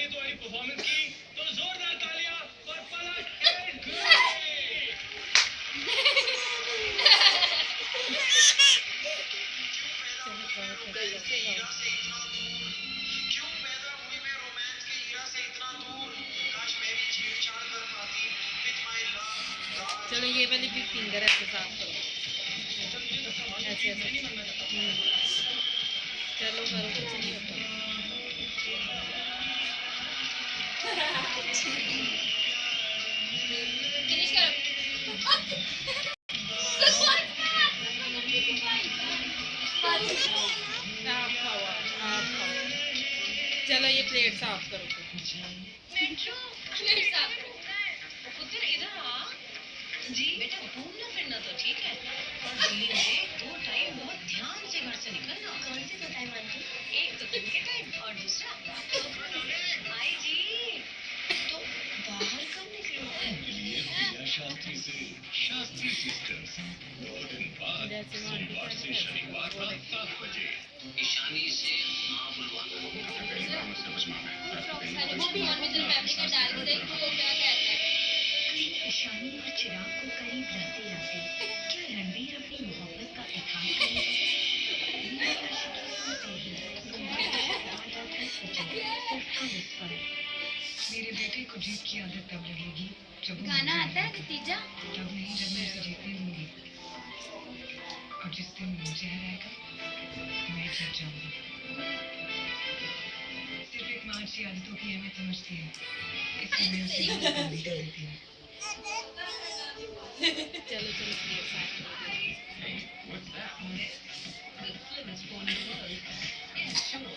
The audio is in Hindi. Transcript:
अमित वाली परफॉर्मेंस की तो जोरदार तालियां फॉर पलक एंड ग्रे। क्यों पैदा हुई मैं रोमांस के हीरा से इतना दूर, काश मैं भी छेड़छाड़ कर पाती विद माय लव। चलो ये वाली भी फिंगर ऐसे साफ करो, ऐसे ऐसे। चलो करो, कुछ नहीं होता। फिनिश करो। आप खाओ, आप खाओ। चलो ये प्लेट साफ करो। मेट्रो प्लेट साफ करो। पुत्र इधर आ जी। बेटा घूमना फिरना तो ठीक है, और दिल्ली में 2 टाइम बहुत ध्यान से घर से निकलना। कौन से 2 टाइम आंटी? एक तो दिन के टाइम और दूसरा आई जी। तो बाहर कब निकलोगे? ये प्रिया शास्त्री से शास्त्री सिस्टर्स 2 दिन बाद सोमवार से शनिवार रात 7 बजे। ईशानी से हाँ बुलवाना। वो भी ऑन विद फैमिली का डाल के देख वो क्या कहता है। कहीं ईशानी और चिराग को करीब लाते लाते क्या रणबीर अपनी मोहब्बत का इजहार करेगा? मेरे बेटे को जीत की आदत तब लगेगी जब वो गाना मुझे आता है हराएगा। तीजा। तब नहीं जब मैं उसे जीतने दूंगी। और जिस दिन मुझे हराएगा मैं जीत जाऊंगी। सिर्फ एक माँ अच्छी आदतों की अहमियत समझती है, इसलिए मैं उसे बहुत जल्दी कर देती हूँ। चलो चलो प्लेट साफ करो। The slimmest phone in the world. Yes, sure.